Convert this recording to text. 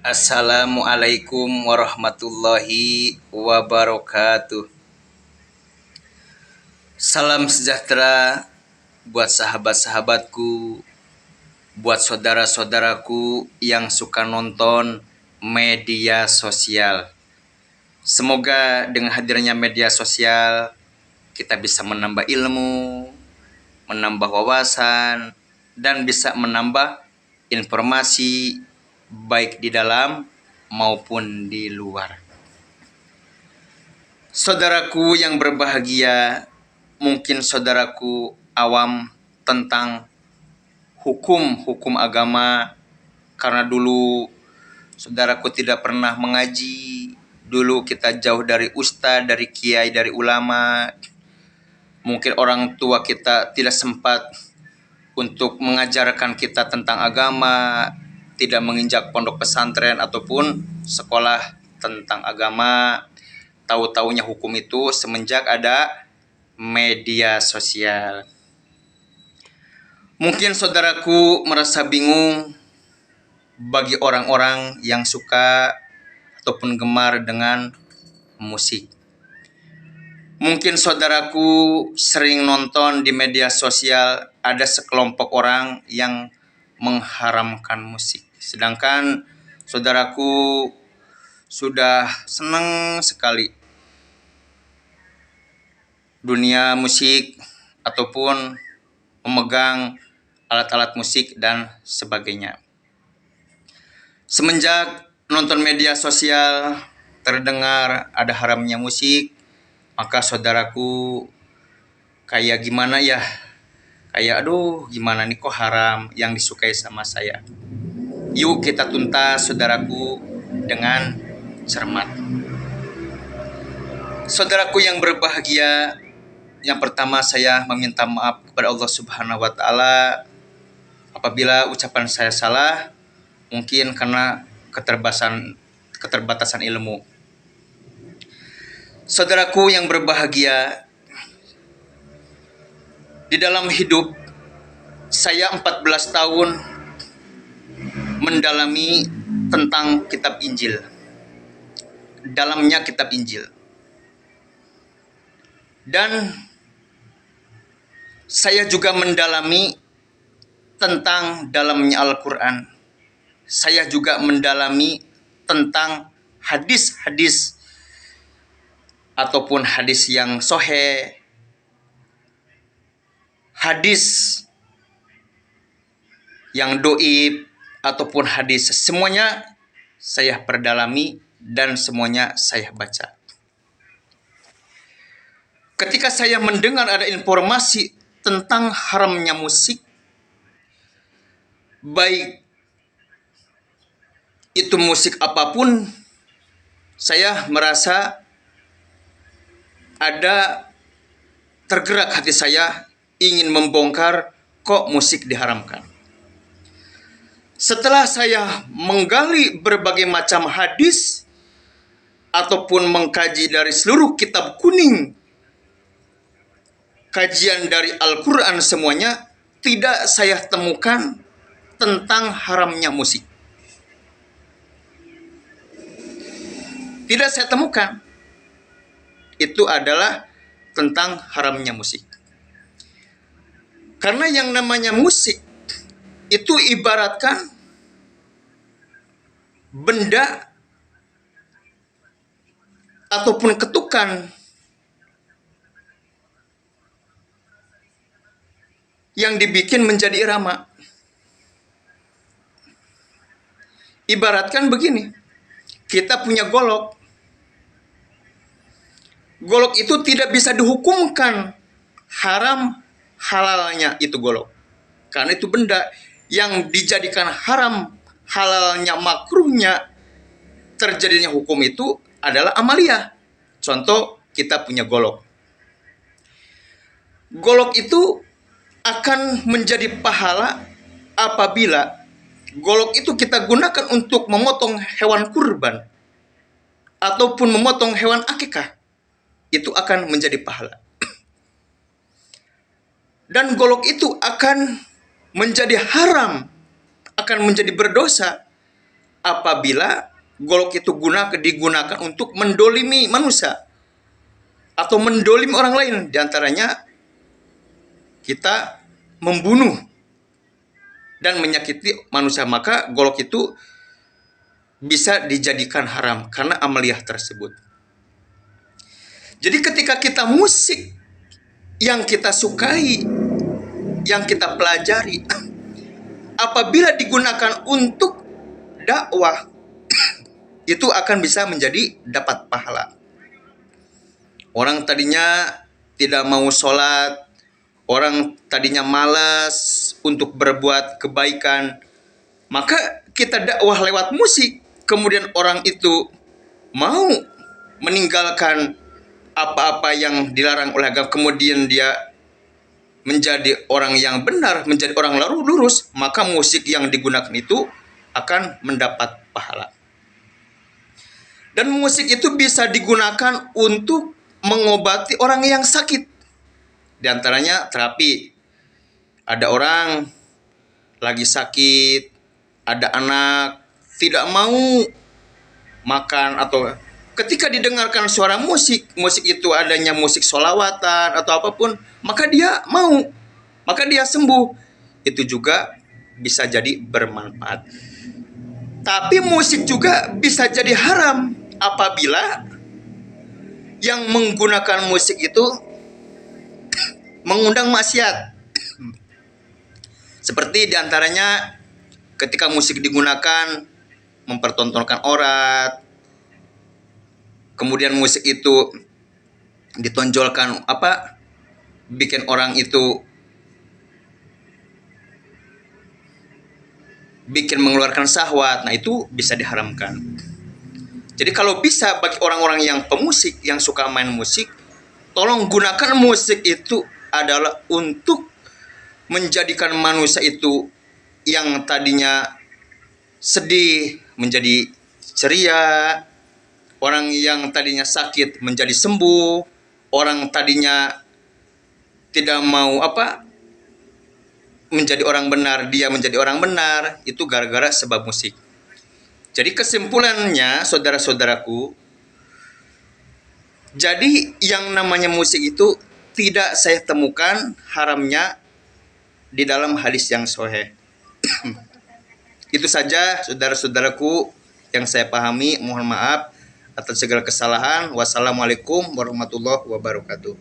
Assalamualaikum warahmatullahi wabarakatuh. Salam sejahtera buat sahabat-sahabatku, buat saudara-saudaraku yang suka nonton media sosial. Semoga dengan hadirnya media sosial kita bisa menambah ilmu, menambah wawasan, dan bisa menambah informasi baik di dalam maupun di luar. Saudaraku yang berbahagia, mungkin saudaraku awam tentang hukum agama karena dulu saudaraku tidak pernah mengaji, dulu kita jauh dari ustadz, dari kiai, dari ulama. Mungkin orang tua kita tidak sempat untuk mengajarkan kita tentang agama, tidak menginjak pondok pesantren ataupun sekolah tentang agama. Tahu-taunya hukum itu semenjak ada media sosial. Mungkin saudaraku merasa bingung bagi orang-orang yang suka ataupun gemar dengan musik. Mungkin saudaraku sering nonton di media sosial ada sekelompok orang yang mengharamkan musik. Sedangkan saudaraku sudah senang sekali dunia musik ataupun memegang alat-alat musik dan sebagainya. Semenjak nonton media sosial terdengar ada haramnya musik, maka saudaraku kayak gimana ya? Kayak gimana nih kok haram yang disukai sama saya. Yuk kita tuntas saudaraku dengan cermat. Saudaraku yang berbahagia, yang pertama saya meminta maaf kepada Allah Subhanahu wa taala apabila ucapan saya salah, mungkin karena keterbatasan ilmu. Saudaraku yang berbahagia, di dalam hidup saya 14 tahun mendalami tentang kitab Injil. Dalamnya kitab Injil. Dan saya juga mendalami tentang dalamnya Al-Quran. Saya juga mendalami tentang hadis-hadis ataupun hadis yang sahih, hadis yang doib ataupun hadis, semuanya saya perdalami dan semuanya saya baca. Ketika saya mendengar ada informasi tentang haramnya musik, baik itu musik apapun, saya merasa ada tergerak hati saya ingin membongkar kok musik diharamkan. Setelah saya menggali berbagai macam hadis ataupun mengkaji dari seluruh kitab kuning, kajian dari Al-Quran semuanya, tidak saya temukan tentang haramnya musik. Tidak saya temukan. Itu adalah tentang haramnya musik. Karena yang namanya musik itu ibaratkan benda ataupun ketukan yang dibikin menjadi irama. Ibaratkan begini, kita punya golok. Golok itu tidak bisa dihukumkan haram halalnya itu golok. Karena itu benda yang dijadikan haram halalnya makruhnya terjadinya hukum itu adalah amalia. Contoh, kita punya golok. Golok itu akan menjadi pahala apabila golok itu kita gunakan untuk memotong hewan kurban ataupun memotong hewan akikah. Itu akan menjadi pahala. Dan golok itu akan menjadi haram, akan menjadi berdosa apabila golok itu digunakan untuk mendolimi manusia atau mendolimi orang lain. Di antaranya kita membunuh dan menyakiti manusia, maka golok itu bisa dijadikan haram karena amaliyah tersebut. Jadi ketika kita musik yang kita sukai, yang kita pelajari, apabila digunakan untuk dakwah, itu akan bisa menjadi dapat pahala. Orang tadinya tidak mau sholat, orang tadinya malas untuk berbuat kebaikan, maka kita dakwah lewat musik, kemudian orang itu mau meninggalkan apa-apa yang dilarang oleh agama, kemudian dia menjadi orang yang benar, menjadi orang lurus, maka musik yang digunakan itu akan mendapat pahala. Dan musik itu bisa digunakan untuk mengobati orang yang sakit. Di antaranya terapi. Ada orang lagi sakit, ada anak tidak mau makan, atau ketika didengarkan suara musik itu adanya musik sholawatan atau apapun, maka dia mau, maka dia sembuh. Itu juga bisa jadi bermanfaat. Tapi musik juga bisa jadi haram apabila yang menggunakan musik itu mengundang maksiat. Seperti diantaranya ketika musik digunakan mempertontonkan aurat, kemudian musik itu ditonjolkan bikin orang itu bikin mengeluarkan syahwat, nah itu bisa diharamkan. Jadi kalau bisa bagi orang-orang yang pemusik, yang suka main musik, tolong gunakan musik itu adalah untuk menjadikan manusia itu yang tadinya sedih menjadi ceria, orang yang tadinya sakit menjadi sembuh, orang tadinya tidak mau menjadi orang benar, dia menjadi orang benar, itu gara-gara sebab musik. Jadi kesimpulannya, saudara-saudaraku, jadi yang namanya musik itu tidak saya temukan haramnya di dalam hadis yang sahih. Itu saja saudara-saudaraku yang saya pahami. Mohon maaf atas segala kesalahan. Wassalamualaikum warahmatullahi wabarakatuh.